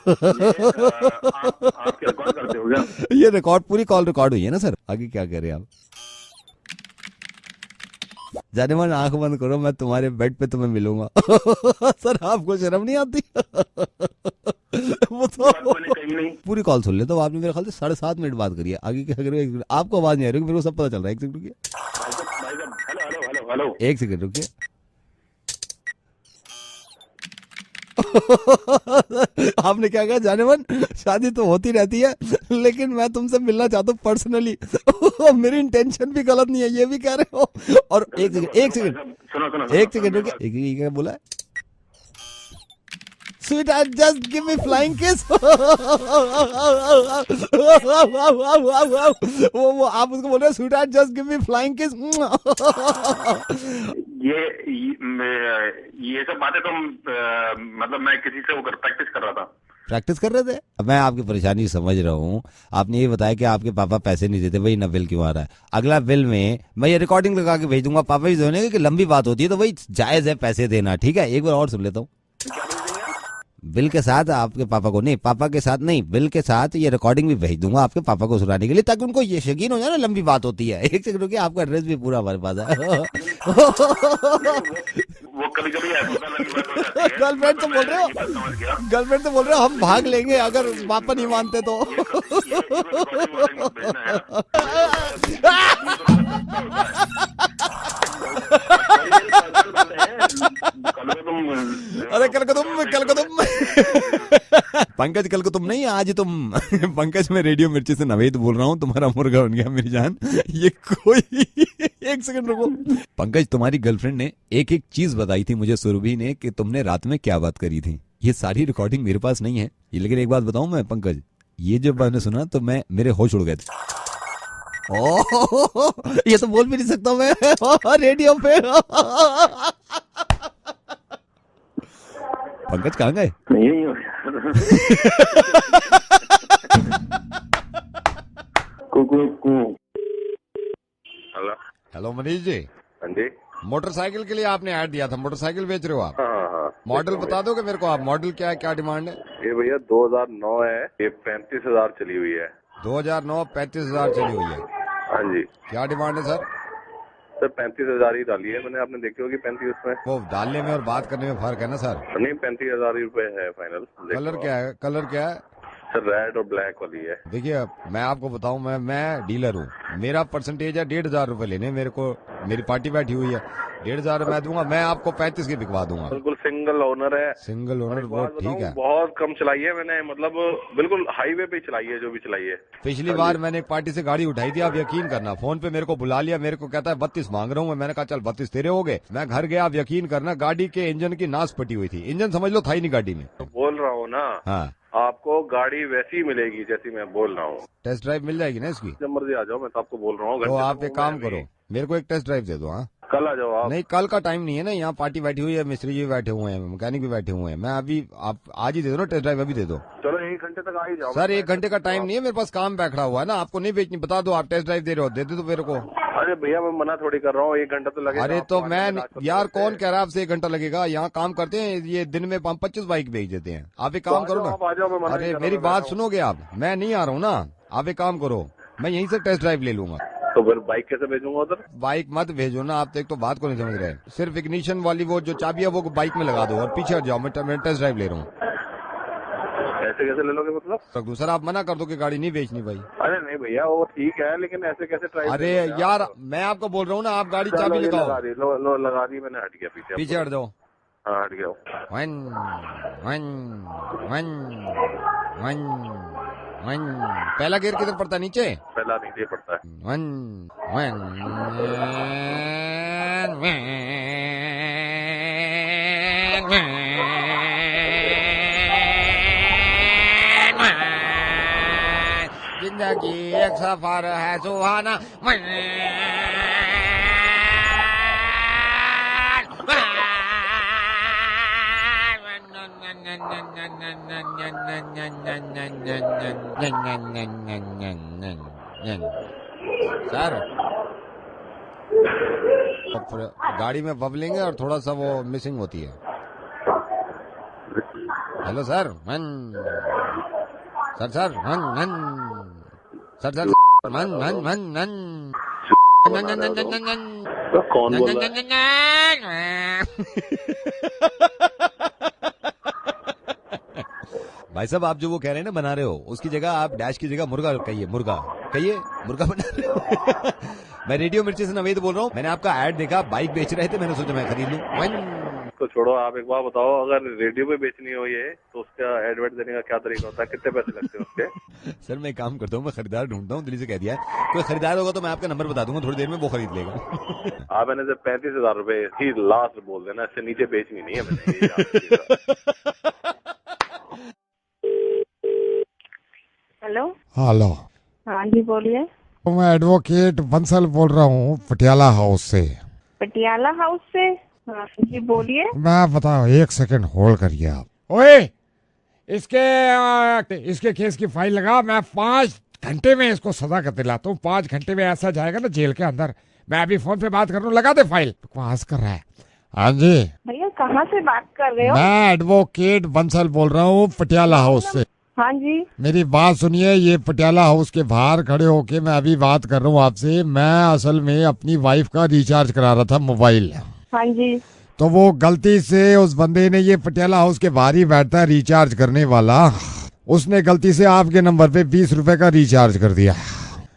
आप रिकॉर्ड करते हो क्या? ये रिकॉर्ड, पूरी कॉल रिकॉर्ड हुई है ना सर। आगे क्या कह रहे हैं आप? जाने मन आंख बंद करो, मैं तुम्हारे बेड पे तुम्हें मिलूंगा सर आपको शर्म नहीं आती? वो तो नहीं। पूरी कॉल सुन ले, तो आपने मेरे ख्याल से 7.5 मिनट बात करी है। आगे क्या करो, आपको आवाज नहीं आ रही, मेरे को सब पता चल रहा है। एक सेकंड रुकिए, हेलो एक सेकंड रुकिए आपने क्या कहा? जाने मन शादी तो होती रहती है, लेकिन मैं तुमसे मिलना चाहता हूँ पर्सनली मेरी इंटेंशन भी गलत नहीं है, ये भी कह रहे हो। और एक सेकंड रुकिए, क्या बोला? Sweetheart, just give me flying kiss वो आप उसको बोल रहे हो, Sweetheart, just give me flying kiss ये सब बातें तो मतलब मैं किसी से होकर प्रैक्टिस कर रहा था। प्रैक्टिस कर रहे थे। अब मैं आपकी परेशानी समझ रहा हूँ। आपने ये बताया कि आपके पापा पैसे नहीं देते, वही ना बिल क्यों आ रहा है। अगला बिल में मैं ये रिकॉर्डिंग लगा के भेज दूंगा, पापा भी सुनेंगे कि लंबी बात होती है तो वही जायज है पैसे देना, ठीक है। एक बार और सुन लेता हूँ। बिल के साथ आपके पापा को नहीं, पापा के साथ नहीं, बिल के साथ ये रिकॉर्डिंग भी भेज दूंगा आपके पापा को सुनाने के लिए, ताकि उनको ये यकीन हो जाए ना लंबी बात होती है। एक सेकंड रुकिए, आपका एड्रेस भी पूरा हमारे पास है। वो कभी कभी गर्लफ्रेंड तो बोल रहे हो, गर्लफ्रेंड तो बोल रहे हो हम भाग लेंगे अगर पापा नहीं मानते तो। अरे कल को तुम पंकज, कल को तुम नहीं, आज तुम। पंकज, मैं रेडियो मिर्ची से नवेद बोल रहा हूँ, तुम्हारा मुर्गा बन गया मेरी जान। ये कोई एक सेकंड रुको। पंकज, तुम्हारी गर्लफ्रेंड ने एक एक चीज बताई थी मुझे, सुरभि ने, कि तुमने रात में क्या बात करी थी। ये सारी रिकॉर्डिंग मेरे पास नहीं है, लेकिन एक बात बताऊं मैं पंकज, ये जब मैंने सुना तो मेरे होश उड़ गए थे। ये तो बोल भी नहीं सकता मैं रेडियो पे। पंकज कहाँ गए? हेलो मनीष जी। हाँ जी। मोटरसाइकिल के लिए आपने ऐड दिया था, मोटरसाइकिल बेच रहे हो आप? हाँ। मॉडल बता दोगे मेरे को आप, मॉडल क्या है, क्या डिमांड है? ये भैया 2009 है, ये 35,000 चली हुई है। 2009 35,000 चली हुई है। हाँ जी। क्या डिमांड है सर? सर 35,000 ही डाली है मैंने, आपने देखी होगी 35 उसमें। वो डालने में और बात करने में फर्क है ना सर? नहीं, 35,000 रुपए है फाइनल। कलर क्या है? कलर क्या है सर? रेड और ब्लैक वाली है। देखिए मैं आपको बताऊं, मैं डीलर हूँ, मेरा परसेंटेज है 1,500 रुपए लेने मेरे को, मेरी पार्टी बैठी हुई है, 1,500 मैं दूंगा, मैं आपको 35 की बिकवा दूंगा। बिल्कुल सिंगल ओनर है। सिंगल ओनर, वो ठीक है। बहुत कम चलाई है मैंने, मतलब बिल्कुल हाईवे पे चलाई है जो भी चलाई है। पिछली बार मैंने एक पार्टी से गाड़ी उठाई थी, आप यकीन करना, फोन पे मेरे को बुला लिया, मेरे को कहता है 32 मांग रहा हूँ। मैंने कहा चल 32 तेरे हो गए। मैं घर गया, आप यकीन करना, गाड़ी के इंजन की नास पटी हुई थी, इंजन समझ लो था ही नहीं गाड़ी में। तो बोल रहा हूँ ना, हाँ आपको गाड़ी वैसी मिलेगी जैसी मैं बोल रहा हूँ। टेस्ट ड्राइव मिल जाएगी ना इसकी? जब मर्जी आ जाओ, मैं तो आपको बोल रहा हूँ। तो आप एक काम करो, मेरे को एक टेस्ट ड्राइव दे दो। हाँ कल आ जाओ आप। नहीं, कल का टाइम नहीं है ना, यहाँ पार्टी बैठी हुई है, मिस्त्री जी बैठे हुए हैं, मैकेनिक भी बैठे हुए हैं। मैं अभी, आप आज ही दे दो ना टेस्ट ड्राइव, अभी दे दो। चलो 1 घंटे तक आ ही जाओ। सर 1 घंटे का टाइम नहीं है मेरे पास, काम बैठा हुआ है ना, आपको नहीं बेचनी, बता दो आप टेस्ट ड्राइव दे रहे हो, दे दो मेरे को। अरे भैया मैं मना थोड़ी कर रहा हूँ, 1 घंटा तो लगेगा। अरे तो मैं यार, कौन कह रहा है आपसे 1 घंटा लगेगा? यहाँ काम करते हैं, ये दिन में 25 बाइक बेच देते हैं। आप एक काम करो ना, अरे मेरी बात सुनोगे आप, मैं नहीं आ रहा हूँ ना, आप एक काम करो, मैं यहीं से टेस्ट ड्राइव ले लूंगा। तो फिर बाइक कैसे भेजूंगा उधर? बाइक मत भेजो ना आप, एक तो बात को नहीं समझ रहे। सिर्फ इग्निशन वाली वो जो चाबी है वो बाइक में लगा दो और पीछे हट जाओ, मैं टेस्ट ड्राइव ले रहा हूँ। ऐसे कैसे ले लोगे मतलब? तो सर आप मना कर दो कि गाड़ी नहीं बेचनी भाई। अरे नहीं भैया वो ठीक है, लेकिन ऐसे कैसे ट्राई? अरे यार मैं आपको बोल रहा हूँ ना, आप गाड़ी चाबी लगाओ। लगा दी मैंने, हट गया पीछे हट जाओ। हाँ हट गया। पहला गियर किधर पड़ता है? नीचे? पहला नीचे पड़ता है। जिंदगी एक सफर है सुहाना। सर गाड़ी में बबलिंग है और थोड़ा सा वो मिसिंग होती है। Hello sir, sir sir sir कौन बोल रहा भाई साहब? आप जो वो कह रहे हैं ना बना रहे हो, उसकी जगह आप डैश की जगह मुर्गा कहिए, मुर्गा बना रहे हो। मैं रेडियो मिर्ची से नवेद बोल रहा हूँ। मैंने आपका ऐड देखा, बाइक बेच रहे थे, मैंने सोचा मैं खरीद लूं। तो छोड़ो, आप एक बार बताओ, अगर रेडियो पे बेचनी हो ये, तो उसका एडवर्ट देने का क्या तरीका होता है? कितने पैसे लगते हैं उसके? सर मैं काम करता हूँ, मैं खरीदार ढूंढता हूँ, दिल्ली से कह दिया है। कोई खरीदार होगा तो मैं आपका नंबर बता दूंगा, थोड़ी देर में वो खरीद लेगा। आप मैंने से 35,000 रुपए ही लास्ट बोल देना, इससे नीचे बेचनी नहीं है मैंने। हेलो। हेलो। हाँ जी बोलिए। मैं एडवोकेट बंसल बोल रहा हूँ पटियाला हाउस से। पटियाला हाउस से? हाँ जी बोलिए। मैं बताओ, 1 सेकंड होल्ड करिए आप। ओए इसके केस की फाइल लगा, मैं 5 घंटे में इसको सजा कर दिलाता हूँ। 5 घंटे में ऐसा जाएगा ना जेल के अंदर। मैं अभी फोन पे बात कर रहा हूँ, लगा दे फाइल। बकवास कर रहा है। हाँ जी भैया कहाँ से बात कर रहे हो? मैं एडवोकेट बंसल बोल रहा हूँ पटियाला हाउस से। हाँ जी मेरी बात सुनिए, ये पटियाला हाउस के बाहर खड़े होके मैं अभी बात कर रहा हूँ आपसे। मैं असल में अपनी वाइफ का रिचार्ज करा रहा था मोबाइल। हाँ जी। तो वो गलती से उस बंदे ने, ये पटियाला हाउस के बाहर ही बैठता है रिचार्ज करने वाला, उसने गलती से आपके नंबर पे 20 रुपए का रिचार्ज कर दिया।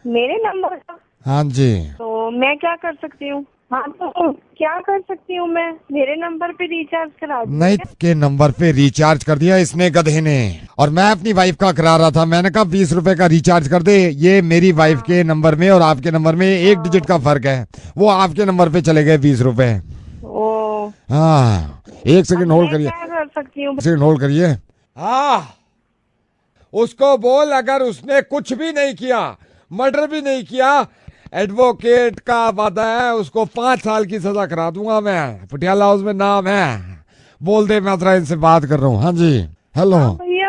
मेरे नंबर का? हाँ जी। तो मैं क्या कर सकती हूँ? हाँ तो क्या कर सकती हूँ मैं? मेरे नंबर पे रिचार्ज करा दिया? नहीं के नंबर पे रिचार्ज कर दिया इसने, गधे ने। और मैं अपनी वाइफ का करा रहा था। मैंने कहा 20 रुपए का रिचार्ज कर दे। ये मेरी वाइफ के नंबर में और आपके नंबर में 1 डिजिट का फर्क है। वो आपके नंबर पे चले गए 20 रुपए। हाँ 1 सेकंड होल्ड करिए। क्या कर सकती हूँ? 1 सेकंड होल्ड करिए। हाँ उसको बोल, अगर उसने कुछ भी नहीं किया, मर्डर भी नहीं किया, एडवोकेट का वादा है, उसको 5 साल की सजा करा दूंगा मैं। पटियाला हाउस में नाम है, बोल दे मैं जरा इनसे बात कर रहा हूँ। हाँ जी हेलो। भैया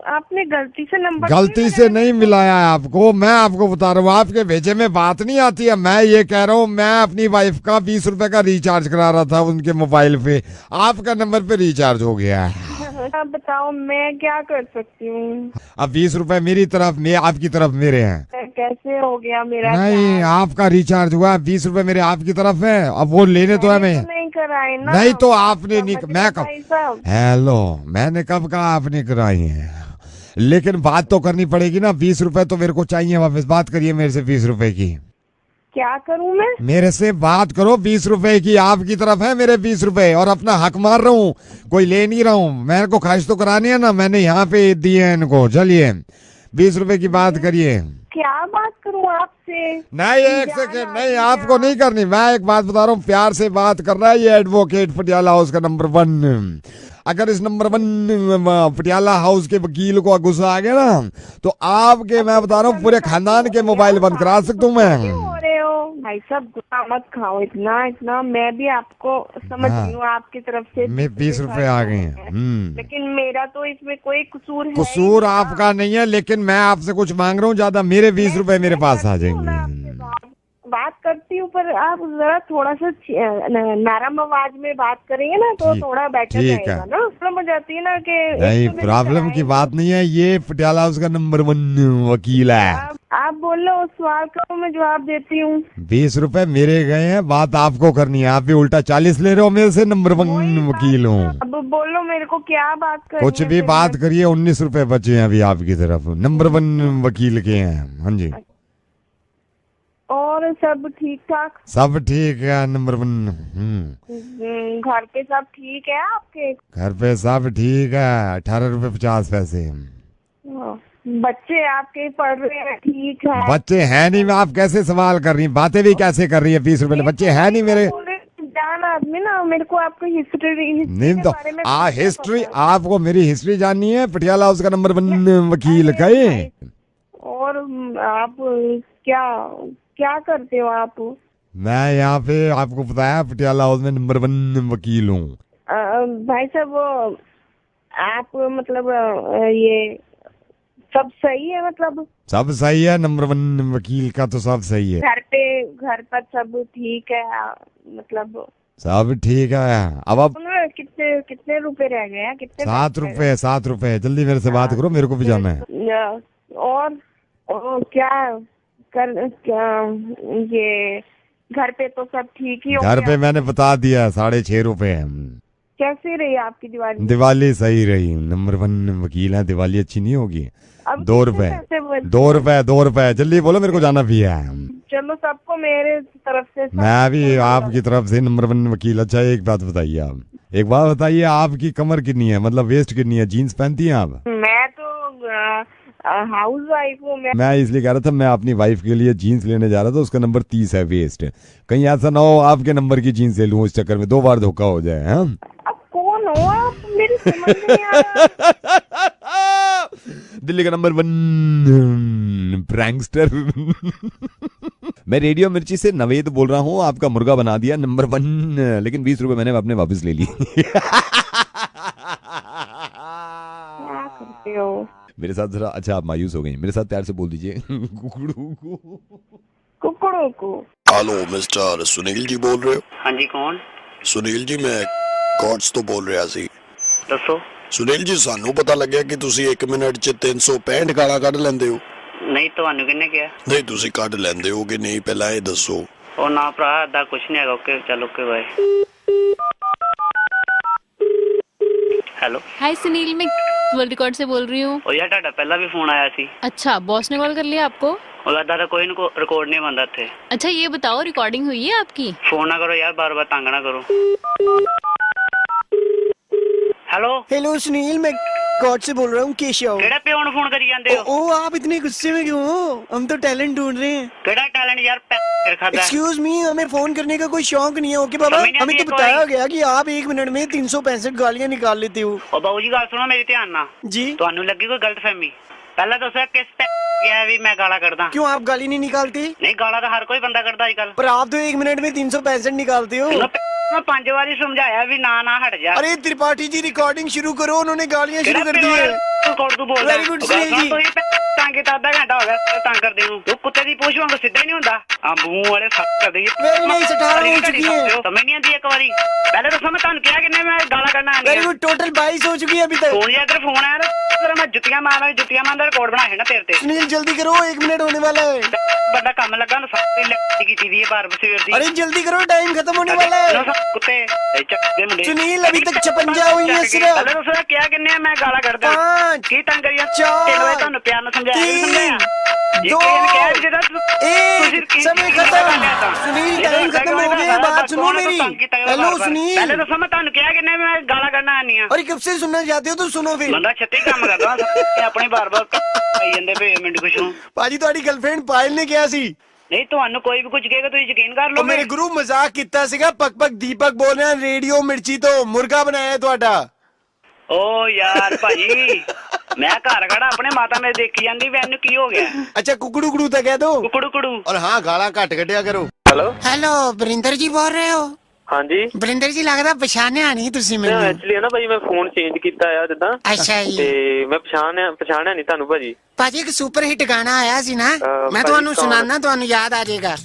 आपने गलती से नंबर गलती से नहीं मिलाया है आपको, मैं आपको बता रहा हूँ। आपके भेजे में बात नहीं आती है। मैं ये कह रहा हूँ, मैं अपनी वाइफ का 20 रुपए का रिचार्ज करा रहा था उनके मोबाइल पे, आपका नंबर पे रिचार्ज हो गया है। आप बताओ मैं क्या कर सकती हूँ? अब 20 रुपए मेरी तरफ, आपकी तरफ मेरे हैं। कैसे हो गया मेरा? नहीं आपका रिचार्ज हुआ, 20 रुपए मेरे आपकी तरफ है। अब वो लेने तो है मैं नहीं कराए ना। नहीं तो आपने मैं कब हेलो, मैंने कब कहा आपने कराई है? लेकिन बात तो करनी पड़ेगी ना। 20 रुपए तो मेरे को चाहिए वापस। बात करिए मेरे से 20 रुपए की। क्या करूं मैं? मेरे से बात करो 20 रुपए की। आपकी तरफ है मेरे 20 रुपए और अपना हक मार रहा हूँ, कोई ले नहीं रहा हूँ। मेरे को खारिज तो करानी है ना, मैंने यहाँ पे दिए हैं इनको। चलिए 20 रुपए की बात करिए। क्या बात करूं आपसे? नहीं 1 सेकेंड नहीं, आपको नहीं करनी। मैं एक बात बता रहा हूँ, प्यार से बात कर रहा है ये एडवोकेट पटियाला हाउस का नंबर 1। अगर इस नंबर 1 पटियाला हाउस के वकील को गुस्सा आ गया ना, तो आपके, मैं बता रहा हूँ, पूरे खानदान के मोबाइल बंद करा सकता हूँ मैं। हो रहे हो भाई साहब, गुस्सा मत खाओ इतना। मैं भी आपको समझ रही हूँ, आपकी तरफ से मैं 20 रुपए आ गए हैं। लेकिन मेरा तो इसमें कोई कसूर है? कसूर आपका नहीं है, लेकिन मैं आपसे कुछ मांग रहा हूँ ज्यादा। मेरे 20 रुपए मेरे पास आ जाएंगे। बात करती हूँ, पर आप जरा थोड़ा सा नरम आवाज में बात करेंगे ना तो थोड़ा बेटर रहेगा ना। प्रॉब्लम हो जाती है ना कि नहीं, प्रॉब्लम की बात नहीं है। ये पटियाला हाउस का नंबर 1 वकील है। आप बोल लो, उस सवाल का मैं जवाब देती हूँ। 20 रुपए मेरे गए हैं, बात आपको करनी है। आप भी उल्टा 40 ले रहे हो मेरे से। नंबर 1 वकील हूँ। अब बोलो मेरे को क्या बात करनी कुछ भी बात करिए। 19 रुपए बचे हैं अभी आपकी तरफ, नंबर 1 वकील के हैं। हाँ जी। और सब ठीक ठाक? सब ठीक है नंबर 1। घर पे सब ठीक है आपके? घर पे सब ठीक है। 18 रुपए 50 पैसे। बच्चे आपके पढ़ रहे हैं? ठीक है। बच्चे हैं नहीं। आप कैसे सवाल कर रही हैं, बातें भी कैसे कर रही है? 20 रुपए बच्चे हैं नहीं मेरे। जान आदमी ना, मेरे को आपको हिस्ट्री नहीं तो हिस्ट्री, आपको मेरी हिस्ट्री जाननी है। पटियाला हाउस का नंबर 1 वकील कहे। और आप क्या करते हो आप? मैं यहाँ पे आपको बताया पटियाला हाउस में नंबर 1 वकील हूँ। भाई साहब वो आप मतलब ये सब सही है? मतलब सब सही है। नंबर 1 वकील का तो सब सही है। घर पर सब ठीक है? मतलब सब ठीक है। अब आप कितने रुपए रह गए हैं? कितने? 7 रुपए। जल्दी मेरे से बात करो, मेरे को भी जाना है। और क्या ये घर पे तो सब ठीक ही हो? घर पे मैंने बता दिया 6.5 रुपए है। कैसे रही आपकी दिवाली? दिवाली सही रही। नंबर 1 वकील है। दिवाली अच्छी नहीं होगी? 2 रुपए। 2 रुपए। जल्दी बोलो, मेरे को जाना भी है। चलो सबको मेरे तरफ से। मैं भी आपकी तरफ से नंबर 1 वकील। अच्छा एक बात बताइए, आप एक बात बताइए, आपकी कमर कितनी है, मतलब वेस्ट कितनी है? जीन्स पहनती हैं आप? मैं तो हाउस वाइफ हूँ। मैं इसलिए कह रहा था, मैं अपनी वाइफ के लिए जीन्स लेने जा रहा था, उसका नंबर 30 है वेस्ट। कहीं ऐसा ना हो आपके नंबर की जीन्स ले लूं, इस चक्कर में 2 बार धोखा हो जाए। हाँ अब कौन हो आप? मेरी समझ नहीं आ रहा। दिल्ली का नंबर 1 प्रैंकस्टर। मैं रेडियो मिर्ची से नवेद बोल रहा हूँ। आपका मुर्गा बना दिया नंबर 1, लेकिन 20 रुपए मैंने अपने वापस ले लिए। रहे हो? मेरे साथ जरा, अच्छा आप मायूस हो गई, मेरे साथ प्यार से बोल दीजिए कुकड़ू को। हेलो मिस्टर सुनील जी बोल रहे हो? हाँ जी, कौन? सुनील जी मैं कॉर्ड्स तो बोल रहा सी। दसो। सुनील जी सानू पता लग्या कि तुसी 1 मिनट च 365 गाला कढ लेंदे हो। नहीं ਤੁਹਾਨੂੰ ਕਿੰਨੇ ਕਿਹਾ? नहीं तुसी कढ लेंदे हो कि नहीं पहला ये दसो। ਉਹ ਨਾ ਭਰਾ ਦਾ ਕੁਛ ਨਹੀਂ ਹੈਗਾ। ਓਕੇ ਚਲ okay bye. Hello hi Sunil, मैं वर्ल्ड रिकॉर्ड से बोल रही हूँ। ਉਹ ਯਾਰ ਤੁਹਾਡਾ ਪਹਿਲਾਂ ਵੀ ਫੋਨ ਆਇਆ ਸੀ। अच्छा, बॉस ने कॉल कर लिया आपको? ਉਹਦਾ ਦਾਦਾ ਕੋਈ ਰਿਕਾर्ड नहीं ਬੰਦਾ ਇੱਥੇ। अच्छा ये बताओ, रिकॉर्डिंग हुई है आपकी? फोन ना करो यार, बार बार तंग ना करो। हेलो हेलो सुनील, मैं कॉर्ड से बोल रहा हूँ केशव। केड़ा पे ऑन फोन करी जाते हो? ओ आप इतने गुस्से में क्यों हो? हम तो टैलेंट ढूंढ रहे हैं। केड़ा टैलेंट यार? एक्सक्यूज मी, हमें फोन करने का कोई शौक नहीं है। ओके बाबा, हमें तो बताया गया कि आप 1 मिनट में 365 गालियाँ निकाल लेते हो। ओ बाबू जी गल सुनो मेरी ध्यान ना जी। ਤੁਹਾਨੂੰ ਲੱਗੀ ਕੋਈ ਗਲਤਫਹਿਮੀ? ਪਹਿਲਾਂ ਦੱਸੋ ਕਿਸ पे ਗਿਆ ਵੀ मैं गाला करदा? क्यों आप गाली नहीं निकालते? नहीं गाला तो हर कोई बंदा करदा आजकल। पर आप तो 1 मिनट में 365 निकालते हो। मैं 5 बारी समझाया भी ना हट जा। अरे त्रिपाठी जी रिकॉर्डिंग शुरू करो, उन्होंने गालियाँ शुरू कर दी है। Very good Sunil ji. तंग किया आधा घंटा हो गया तंग करदे ਨੂੰ। ਤੂੰ ਕੁੱਤੇ ਦੀ ਪੂਛ ਵਾਂਗ ਸਿੱਧਾ ਹੀ ਨਹੀਂ ਹੁੰਦਾ। ਆ ਬੂ ਵਾਲੇ ਸੱਟ ਕਰਦੇ ਜੀ। वेरी नाइस, 18 हो चुकी है। ਸਮਝ ਨਹੀਂ ਆਂਦੀ ਇੱਕ ਵਾਰੀ। ਪਹਿਲੇ ਦੱਸੋ ਮੈਂ ਤੁਹਾਨੂੰ ਕਿਹਾ ਕਿੰਨੇ ਮੈਂ ਗਾਲਾਂ ਕੱਢਣਾ ਆਂਦੀ। वेरी गुड, टोटल 22 हो चुकी है अभी तक। ਫੋਨ ਜਾਂ ਅਗਰ ਫੋਨ ਆਇਆ ਨਾ ਮੈਂ ਜੁੱਤੀਆਂ ਮਾਰਾਂ ਦਾ ਰਿਕਾਰਡ ਬਣਾ ਹੈ ਨਾ ਤੇਰੇ ਤੇ। सुनील जल्दी करो, 1 मिनट होने वाला है। बड़ा काम लगा ना सारी लड़की की दी है बार बसेर दी। अरे जल्दी करो, टाइम खत्म होने वाला है। कुत्ते चक्के मुंडे। सुनील अभी तक 56 हुई है सिर्फ। पहले तो सर क्या किन्ने मैं गाला करदा। 5 की तंग करिया 4 ਤੁਹਾਨੂੰ ਪਿਆਰ ਨਾਲ ਸਮਝਾਇਆ। 2 1 समय खत्म। सुनील टाइम खत्म हो गया, बात सुनो मेरी। हेलो सुनील। पहले तो मैं ਤੁਹਾਨੂੰ ਕਿਹਾ ਕਿੰਨੇ ਮੈਂ गाला करना आनी है। अरे कब से सुनना चाहते हो तो सुनो फिर। बंदा छत्ती काम करदा अपने बार-बार आई ਜਾਂਦੇ ਪਏ ਮਿੰਟ ਕੁਛ ਨੂੰ। ਭਾਜੀ ਤੁਹਾਡੀ ਗਰਲਫ੍ਰੈਂਡ ਪਾਇਲ ਨੇ ਕਿਹਾ ਸੀ। ਨਹੀਂ ਤੁਹਾਨੂੰ ਕੋਈ ਵੀ ਕੁਝ ਕਹੇਗਾ ਤੁਸੀਂ ਯਕੀਨ ਕਰ ਲਓਗੇ। ਮੇਰੇ ਗੁਰੂ ਮਜ਼ਾਕ ਕੀਤਾ ਸੀਗਾ। ਪਕ ਦੀਪਕ ਬੋਲ ਰਿਹਾ, ਰੇਡੀਓ ਮਿਰਚੀ ਤੋਂ ਮੁਰਗਾ ਬਣਾਇਆ ਤੁਹਾਡਾ। ਓ ਯਾਰ ਭਾਜੀ ਮੈਂ ਘਰ ਖੜਾ ਆਪਣੇ ਮਾਤਾ ਮੇਰੇ ਦੇਖੀ ਜਾਂਦੀ ਵੀ ਇਹਨੂੰ ਕੀ ਹੋ ਗਿਆ। अच्छा कुकड़ू कुड़ू तो कह दो। कुकड़ू और हाँ गाला घट कटिया करो। हेलो हेलो बरिंदर जी बोल रहे हो? हाँ जी बरिंदर जी लगता पछाणिया नहीं तुसी मैनू। एक्चुअली ना भाई मैं फोन चेंज किया है जिदा। अच्छा जी। ते मैं पछाणिया नहीं ਤੁਹਾਨੂੰ ਭਾਜੀ। ਭਾਜੀ ਇੱਕ ਸੁਪਰ ਹਿੱਟ ਗਾਣਾ ਆਇਆ ਸੀ ਨਾ, ਮੈਂ ਤੁਹਾਨੂੰ ਸੁਣਾਣਾ, ਤੁਹਾਨੂੰ ਯਾਦ ਆ ਜਾਏਗਾ।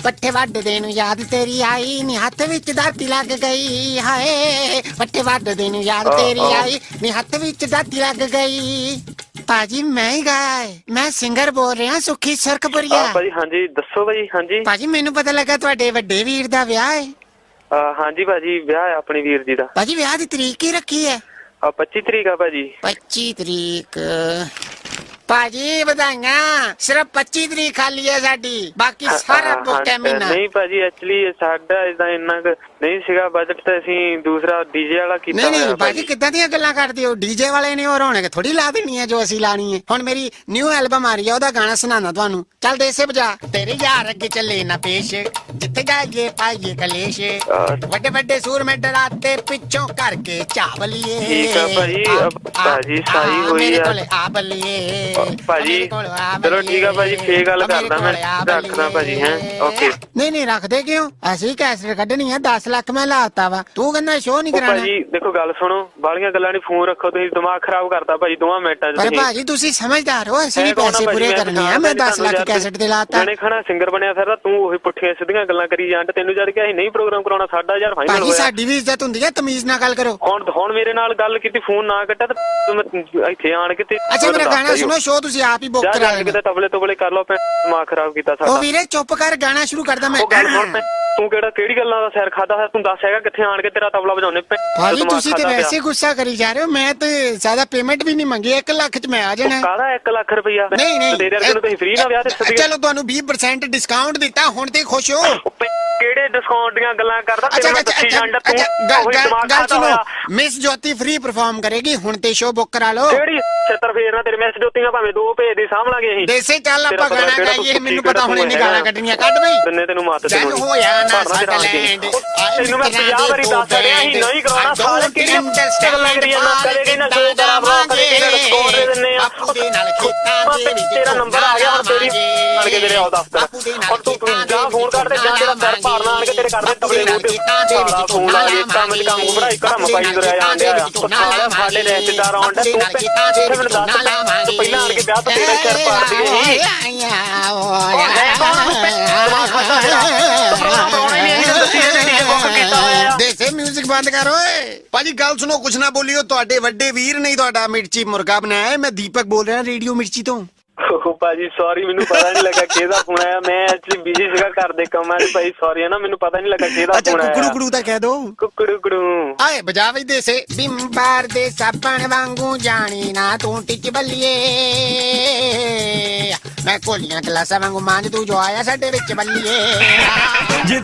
ਪੱਠੇ ਵੱਢਦੇ ਨੂੰ ਯਾਦ ਤੇਰੀ ਆਈ ਨੀ, ਹੱਥ ਵਿੱਚ ਦਾਤੀ ਲੱਗ ਗਈ ਹਾਏ। ਪੱਠੇ ਵੱਢਦੇ ਨੂੰ ਯਾਦ ਤੇਰੀ ਆਈ ਨੀ, ਹੱਥ ਵਿੱਚ ਦਾਤੀ ਲੱਗ ਗਈ। ਭਾਜੀ ਮੈਂ ਹੀ ਗਾਇਆ ਹੈ, ਮੈਂ ਸਿੰਗਰ ਬੋਲ ਰਿਹਾ ਸੁਖੀ ਸਰਕਪੁਰੀਆ। ਭਾਜੀ ਹਾਂਜੀ ਦੱਸੋ ਭਾਜੀ। ਹਾਂਜੀ ਭਾਜੀ ਮੈਨੂੰ ਪਤਾ ਲੱਗਾ ਤੁਹਾਡੇ ਵੱਡੇ ਵੀਰ ਦਾ ਵਿਆਹ ਹੈ। ਹਾਂਜੀ ਭਾਜੀ ਵਿਆਹ ਹੈ ਆਪਣੇ ਵੀਰ ਜੀ ਦਾ। ਭਾਜੀ ਵਿਆਹ ਦੀ ਤਰੀਕ ਕੀ ਰੱਖੀ ਹੈ? 25 ਤਰੀਕ ਆ ਭਾਜੀ। 25 ਤਰੀਕ ਭਾਜੀ ਵਧਾਈਆਂ। ਸਿਰਫ 25 ਤਰੀਕ ਖਾਲੀ ਹੈ ਸਾਡੀ, ਬਾਕੀ ਸਾਰਾ ਬੁੱਕ ਹੈ ਮਹੀਨਾ। ਨਹੀਂ ਭਾਜੀ ਐਕਚੁਅਲੀ ਸਾਡਾ ਇਦਾਂ ਇੰਨਾ ਨਹੀਂ ਸੀਗਾ ਬਜਟ, ਤੇ ਅਸੀਂ ਦੂਸਰਾ ਡੀਜੇ ਵਾਲਾ ਕੀਤਾ। ਨਹੀਂ ਭਾਜੀ ਕਿੱਦਾਂ ਦੀਆਂ ਗੱਲਾਂ ਕਰਦੇ ਹੋ? ਡੀਜੇ ਵਾਲੇ ਨੇ ਉਹ ਰੌਣਕ ਥੋੜੀ ਲਾ ਦੇਣੀ ਹੈ ਜੋ ਅਸੀਂ ਲਾਣੀ ਹੈ। ਹੁਣ ਮੇਰੀ ਨਿਊ ਐਲਬਮ ਆ ਰਹੀ ਹੈ, ਉਹਦਾ ਗਾਣਾ ਸੁਣਾਣਾ ਤੁਹਾਨੂੰ। ਚੱਲ ਦੇਸੇ ਬਜਾ। ਤੇਰੇ ਯਾਰ ਅੱਗੇ ਚੱਲੇ ਨਾ ਪੇਸ਼, ਜਿੱਥੇ ਜਾਈਏ ਪਾਈਏ ਕਲੇਸ਼, ਵੱਡੇ ਵੱਡੇ ਸੂਰ ਮੇ ਡਰਾਤੇ ਪਿੱਛੋਂ ਕਰਕੇ ਚਾਵਲੀਏ। ਠੀਕ ਆ ਭਾਜੀ। ਭਾਜੀ ਸਾਈ ਹੋਈ ਮੇਰੇ ਆ ਕੋਲੇ ਆ ਬੱਲੀਏ ਭਾਜੀ। ਚਲੋ ਠੀਕ ਆ ਭਾਜੀ, ਫੇਰ ਗੱਲ ਕਰਦਾ ਮੈਂ, ਰੱਖਦਾ ਭਾਜੀ। ਹੈ ਓਕੇ। ਨਹੀਂ ਰੱਖਦੇ ਕਿਉਂ? ਅਸੀਂ ਕੈਸਟ ਕੱਢਣੀ ਆ, 10 ਲੱਖ ਮੈਂ ਲਾਤਾ ਵਾ, ਤੂੰ ਕਹਿੰਦਾ ਸ਼ੋਅ ਨਹੀਂ ਕਰਾਣਾ। ਭਾਜੀ ਦੇਖੋ ਗੱਲ ਸੁਣੋ, ਬਾਲੀਆਂ ਗੱਲਾਂ ਨਹੀਂ, ਫੋਨ ਰੱਖੋ, ਤੁਸੀਂ ਦਿਮਾਗ ਖਰਾਬ ਕਰਤਾ ਭਾਜੀ 2 ਮਿੰਟਾਂ ਚ। ਪਰ ਭਾਜੀ ਤੁਸੀਂ ਸਮਝਦਾਰ ਹੋ, ਅਸੀਂ ਵੀ ਪੈਸੇ ਪੂਰੇ ਕਰਨੇ ਆ। ਮੈਂ 10 ਲੱਖ ਕੈਸਟ ਤੇ ਲਾਤਾ। ਮੈਨੇ ਖਾਣਾ ਸਿੰਗਰ ਬਣਿਆ ਫਿਰਦਾ, ਤੂੰ ਉਹੀ ਪੁੱਠੀਆਂ ਸਿੱਧੀਆਂ ਗੱਲਾਂ ਕਰੀ ਜਾਂ। ਤੈਨੂੰ ਜਦ ਕਿ ਅਸੀਂ ਨਹੀਂ ਪ੍ਰੋਗਰਾਮ ਕਰਾਉਣਾ, ਸਾਡਾ ਯਾਰ ਫਾਈਨਲ ਹੋਇਆ। ਭਾਜੀ ਸਾਡੀ ਵੀ ਇੱਜ਼ਤ ਹੁੰਦੀ ਹੈ, ਤਮੀਜ਼ ਨਾਲ ਗੱਲ ਕਰੋ। ਹੁਣ ਮੇਰੇ ਨਾਲ ਗੱਲ ਕੀਤੀ, ਫੋਨ ਨਾ ਕੱਟਿਆ ਤੇ ਇੱਥੇ ਆਣ ਕੇ ਤੇ ਅੱਛਾ ਮੇਰਾ ਗਾਣਾ ਸੁਣੋ, ਸ਼ੋਅ ਤੁਸੀਂ ਆਪ ਹੀ ਬੁੱਕ ਕਰਾ ਲੈਣਾ। ਤਬਲੇ ਤੋਬਲੇ ਕਰ ਲਓ, ਦਿਮਾਗ ਖਰਾਬ ਕੀਤਾ ਸਾਡਾ। ਉਹ ਵੀਰੇ ਚੁੱਪ ਕਰ, ਗਾਣਾ ਸ਼ੁਰੂ ਕਰਦਾ ਮੈਂ। ਗੱਲ ਸੁਣ, ਤੂੰ ਕਿਹੜੀ ਗੱਲਾਂ ਦਾ ਸਿਰ ਖਾਦਾ ਹੈ? ਤੂੰ ਦੱਸ ਹੈਗਾ ਕਿੱਥੇ ਆਣ ਕੇ ਤੇਰਾ ਤਬਲਾ ਵਜਾਉਣੇ? ਭਾਜੀ ਤੁਸੀਂ ਤੇ ਵੈਸੇ ਗੁੱਸਾ ਕਰੀ ਜਾ ਰਹੇ ਹੋ, ਮੈਂ ਤੇ ਜ਼ਿਆਦਾ ਪੇਮੈਂਟ ਵੀ ਨਹੀਂ ਮੰਗੀ, 1 ਲੱਖ ਚ ਮੈਂ ਆ ਜਾਣਾ। ਕਾਹਦਾ 1 ਲੱਖ ਰੁਪਇਆ? ਨਹੀਂ ਤੇਰੇ ਵਰਗੇ ਨੂੰ ਤੁਸੀਂ ਫ੍ਰੀ ਨਾ ਵਿਆਹ ਤੇ। ਚਲੋ ਤੁਹਾਨੂੰ 20% ਡਿਸਕਾਊਂਟ ਦਿੱਤਾ, ਹੁਣ ਤੇ ਖੁਸ਼ ਹੋ? ਕਿਹੜੇ ਡਿਸਕਾਊਂਟ ਦੀਆਂ ਗੱਲਾਂ ਕਰਦਾ? ਗੱਲ ਸੁਣੋ, ਮਿਸ ਜੋਤੀ ਫ੍ਰੀ ਪਰਫਾਰਮ ਕਰੇਗੀ, ਹੁਣ ਤੇ ਸ਼ੋਅ ਬੁੱਕ ਕਰਾ ਲਓ। ਕਿਹੜੀ ਛੇਤਰ ਫੇਰਨਾ ਤੇਰੇ ਮਿਸ ਜੋਤੀਆਂ, ਭਾਵੇਂ 2 ਭੇਜ ਦੇ ਸਾਂਭ ਲਾਂਗੇ ਅਸੀਂ। ਦੇਸੇ ਚੱਲ ਆਪਾਂ ਗਾਣਾ ਗਾਈਏ, ਮੈਨੂੰ ਪਤਾ ਹੁਣ ਇਹਨੇ ਗਾਲਾਂ ਕੱਢਣੀਆਂ। ਕੱਢ ਬਈ ਦਿੰਨੇ ਤੈਨੂੰ ਮੱਤ ਤੇ ਹੋਇਆ ਨਾ ਸਾਡਾ ਲੈਂਡ। ਤੈਨੂੰ ਮੈਂ 50 ਵਾਰੀ ਦੱਸ ਰਿਹਾ ਸੀ ਨਹੀਂ ਕਰਾਉਣਾ। ਸਾਲੇ ਕਿਹੜੀਆਂ ਗੱਲਾਂ ਕਰੀ ਜਾਂਦਾ? ਕਦੇ ਕਹਿੰਦਾ ਸ਼ੋਅ ਕਰਾਵਾਂਗੇ, ਕਦੇ ਕਹਿੰਦਾ ਡਿਸਕਾਊਂਟ ਦੇ ਦਿੰਨੇ ਆਏ ਆ ਤੇਰਾ ਨੰਬਰ ਆ ਗਿਆ ਹੁਣ ਤੇਰੀ ਆਣ ਕੇ ਤੇਰੇ ਆਉ ਦਫ਼ਤਰ ਹੁਣ ਤੂੰ ਜਾਂ ਫੋਨ ਕਰ ਤੇ ਜਾਂ ਤੇਰਾ ਸਿਰ ਭਾਰਨਾ ਆਣ ਕੇ ਤੇਰੇ ਕਰਦੇ ਤਬਲੇ ਮੂੰਹ ਤੇ ਸਾਰਾ ਫੋਨ ਆ ਗਿਆ ਕੰਮ ਚ ਕੰਮ ਬੜਾਈ ਘੜਮ ਪਾਈ ਤੁਰਿਆ ਜਾਣ ਡਿਆ ਸਾਰਾ ਸਾਡੇ ਰਿਸ਼ਤੇਦਾਰ ਆਉਣ ਡਿਆ ਤੂੰ ਮੈਨੂੰ ਦੱਸ ਤੂੰ ਪਹਿਲਾਂ ਆਣ ਕੇ ਵਿਆਹ ਤੋਂ ਤੇਰੇ ਸਿਰ ਪਾੜ ਦਈਏ ਦੇਸੇ ਮਿਊਜ਼ਿਕ ਬੰਦ ਕਰ ਓਏ ਭਾਜੀ ਗੱਲ ਸੁਣੋ ਕੁਛ ਨਾ ਬੋਲਿਓ ਤੁਹਾਡੇ ਵੱਡੇ ਵੀਰ ਨਹੀਂ ਤੁਹਾਡਾ ਮਿਰਚੀ ਮੁਰਗਾ ਬਣਾਇਆ ਮੈਂ ਦੀਪਕ ਬੋਲ ਰਿਹਾ ਰੇਡੀਓ ਮਿਰਚੀ ਤੋਂ ਭਾਜੀ ਸੌਰੀ ਮੈਨੂੰ ਪਤਾ ਨਹੀਂ ਲੱਗਾ ਕਿਹਦਾ ਫੋਨ ਆਇਆ ਮੈਂ ਐਕਚੁਅਲੀ ਬਿਜ਼ੀ ਸੀਗਾ ਘਰ ਦੇ ਕੰਮਾਂ 'ਚ ਭਾਈ ਸੌਰੀ ਹੈ ਨਾ ਮੈਨੂੰ ਪਤਾ ਨਹੀਂ ਲੱਗਾ ਕਿਹਦਾ ਫੋਨ ਆਇਆ ਕੁਕੜੂ ਕੁਕੜੂ ਤਾਂ ਕਹਿ ਦੋ ਕੁਕੜੂ ਕੁਕੜੂ ਆਏ ਬਜਾ ਵਈ ਦੇਸੇ ਬਿੰਬਾਰ ਦੇ ਸਾਪਣ ਵਾਂਗੂ ਜਾਣੀ ਨਾ ਤੂੰ ਟਿੱਚ ਬੱਲੀਏ ਮੈਂ ਕੋਲੀਆਂ ਕਲਾਸਾਂ ਵਾਂਗੂ ਮਾਂਜ ਤੂੰ ਜੋ ਆਇਆ ਸਾਡੇ ਵਿੱਚ ਬੱਲੀਏ